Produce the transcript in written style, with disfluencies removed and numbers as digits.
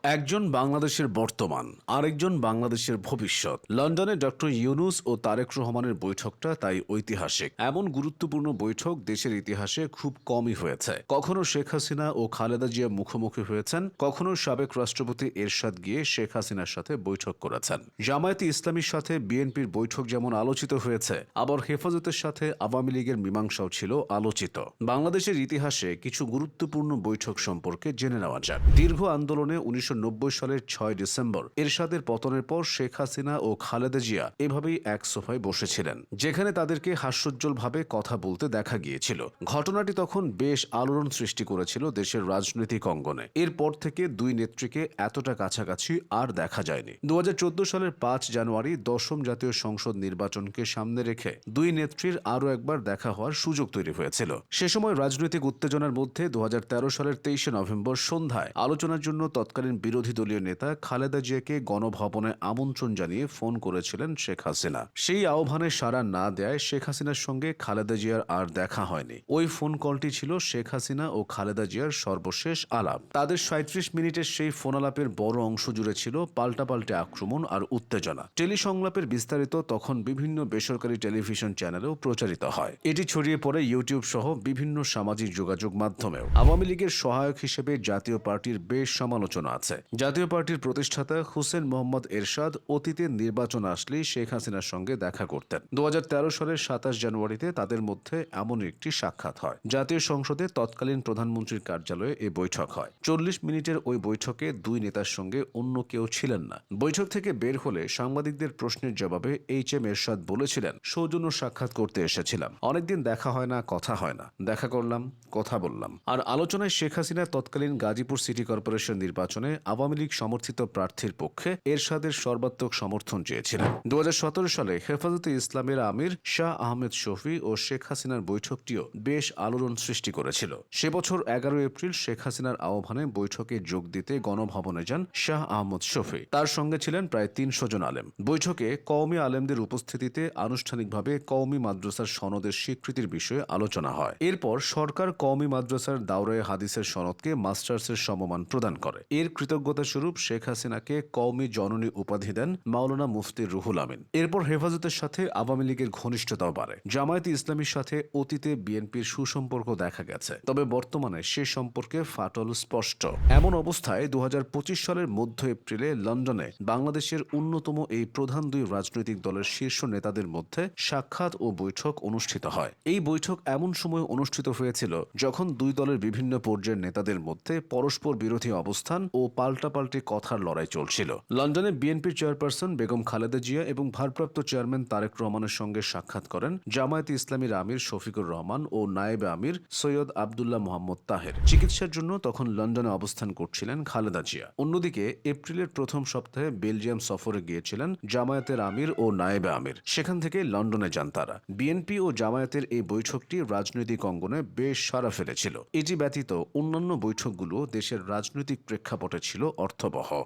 একজন বাংলাদেশের বর্তমান, আরেকজন বাংলাদেশের ভবিষ্যৎ। লন্ডনে ডক্টর ইউনূস ও তারেক রহমানের বৈঠকটা তাই ঐতিহাসিক। এমন গুরুত্বপূর্ণ বৈঠক দেশের ইতিহাসে খুব কমই হয়েছে। কখনো শেখ হাসিনা ও খালেদা জিয়া মুখোমুখি হয়েছেন, কখনো সাবেক রাষ্ট্রপতি এরশাদ গিয়ে শেখ হাসিনার সাথে বৈঠক করেছেন। জামায়াতে ইসলামীর সাথে বিএনপির বৈঠক যেমন আলোচিত হয়েছে, আবার হেফাজতের সাথে আওয়ামী লীগের মীমাংসাও ছিল আলোচিত। বাংলাদেশের ইতিহাসে কিছু গুরুত্বপূর্ণ বৈঠক সম্পর্কে জেনে নেওয়া যাক। দীর্ঘ আন্দোলনে 1990 সালের 6 ডিসেম্বর এরশাদের পতনের পর শেখ হাসিনা ও খালেদা জিয়া এভাবেই এক সোফায় বসেছিলেন, যেখানে তাদেরকে হাস্যোজ্জ্বলভাবে কথা বলতে দেখা গিয়েছিল। ঘটনাটি তখন বেশ আলোড়ন সৃষ্টি করেছিল দেশের রাজনৈতিক অঙ্গনে। এরপর থেকে দুই নেত্রীকে এতটা কাছাকাছি আর দেখা যায়নি। 2014 সালের 5 জানুয়ারি 10ম জাতীয় সংসদ নির্বাচনকে সামনে রেখে দুই নেত্রীর আরও একবার দেখা হওয়ার সুযোগ তৈরি হয়েছিল। সে সময় রাজনৈতিক উত্তেজনার মধ্যে 2013 সালের 23 নভেম্বর সন্ধ্যায় আলোচনার জন্য তৎকালীন বিরোধী দলীয় নেতা খালেদা জিয়াকে গণভবনে আমন্ত্রণ জানিয়ে ফোন করেছিলেন শেখ হাসিনা। সেই আহ্বানে সাড়া না দেয় শেখ হাসিনার সঙ্গে খালেদা জিয়ার আর দেখা হয়নি। ওই ফোন কলটি ছিল শেখ হাসিনা ও খালেদা জিয়ার সর্বশেষ আলাপ। তাদের 37 মিনিটের সেই ফোন আলাপের বড় অংশ জুড়ে ছিল পাল্টাপাল্টে আক্রমণ আর উত্তেজনা। টেলিসংলাপের বিস্তারিত তখন বিভিন্ন বেসরকারি টেলিভিশন চ্যানেলেও প্রচারিত হয়। এটি ছড়িয়ে পড়ে ইউটিউব সহ বিভিন্ন সামাজিক যোগাযোগ মাধ্যমেও। আওয়ামী লীগের সহায়ক হিসেবে জাতীয় পার্টির বেশ সমালোচনা আছে। জাতীয় পার্টির প্রতিষ্ঠাতা হুসেন মোহাম্মদ এরশাদ অতীতে নির্বাচন আসলেই শেখ হাসিনার সঙ্গে দেখা করতেন। 2013 সালের 27 জানুয়ারিতে তাদের মধ্যে এমন একটি সাক্ষাৎ হয়। জাতীয় সংসদে তৎকালীন প্রধানমন্ত্রীর কার্যালয়ে এই বৈঠক হয়। 40 মিনিটের ওই বৈঠকে দুই নেতার সঙ্গে অন্য কেউ ছিলেন না। বৈঠক থেকে বের হলে সাংবাদিকদের প্রশ্নের জবাবে এইচ.এম. এরশাদ বলেছিলেন, সৌজন্য সাক্ষাৎ করতে এসেছিলাম, অনেকদিন দেখা হয় না, কথা হয় না, দেখা করলাম, কথা বললাম। আর আলোচনায় শেখ হাসিনা তৎকালীন গাজীপুর সিটি কর্পোরেশন নির্বাচনে আওয়ামী লীগ সমর্থিত প্রার্থীর পক্ষে এরশাদের সর্বাত্মক সমর্থন চেয়েছিলেন। 2017 সালে হেফাজতে ইসলামের আমির শাহ আহমেদ শফি ও শেখ হাসিনার বৈঠকটিও বেশ আলোড়ন সৃষ্টি করেছিল। সে বছর 11 এপ্রিল শেখ হাসিনার আহ্বানে বৈঠকে যোগ দিতে গণভবনে যান শাহ আহমদ শফি। তার সঙ্গে ছিলেন প্রায় 300 জন আলেম। বৈঠকে কওমি আলেমদের উপস্থিতিতে আনুষ্ঠানিকভাবে কওমি মাদ্রাসার সনদের স্বীকৃতির বিষয়ে আলোচনা হয়। এরপর সরকার কওমি মাদ্রাসার দাওরায়ে হাদিসের সনদকে মাস্টার্সের সমমান প্রদান করে। এর কৃতজ্ঞতা স্বরূপ শেখ হাসিনাকে কওমি জননী উপাধি দেন মাওলানা মুফতি রুহুল আমিন। এরপর হেফাজতের সাথে আওয়ামী লীগের ঘনিষ্ঠতাও বাড়ে। জামায়াতে ইসলামীর সাথে অতীতে বিএনপির সুসম্পর্ক দেখা গেছে, তবে বর্তমানে সে সম্পর্কে ফাটল স্পষ্ট। এমন অবস্থায় 2025 সালের মধ্য এপ্রিলে লন্ডনে বাংলাদেশের অন্যতম এই প্রধান দুই রাজনৈতিক দলের শীর্ষ নেতাদের মধ্যে সাক্ষাৎ ও বৈঠক অনুষ্ঠিত হয়। এই বৈঠক এমন সময় অনুষ্ঠিত হয়েছিল যখন দুই দলের বিভিন্ন পর্যায়ের নেতাদের মধ্যে পরস্পর বিরোধী অবস্থান ও পাল্টাপাল্টি কথার লড়াই চলছিল। লন্ডনে বিএনপির চেয়ারপারসন বেগম খালেদা জিয়া এবং ভারপ্রাপ্ত চেয়ারম্যান তারেক রহমানের সঙ্গে সাক্ষাৎ করেন জামায়াতে ইসলামীর আমির শফিকুর রহমান ও নায়েবে আমির সৈয়দ আবদুল্লাহ মোহাম্মদ তাহের। চিকিৎসার জন্য তখন লন্ডনে অবস্থান করছিলেন খালেদা জিয়া। অন্যদিকে এপ্রিলের প্রথম সপ্তাহে বেলজিয়াম সফরে গিয়েছিলেন জামায়াতের আমির ও নায়েবে আমির। সেখান থেকে লন্ডনে যান তারা। বিএনপি ও জামায়াতের এই বৈঠকটি রাজনৈতিক অঙ্গনে বেশ সাড়া ফেলেছিল। এটি ব্যতীত অন্যান্য বৈঠকগুলো দেশের রাজনৈতিক প্রেক্ষাপটে ছিল অর্থবহ।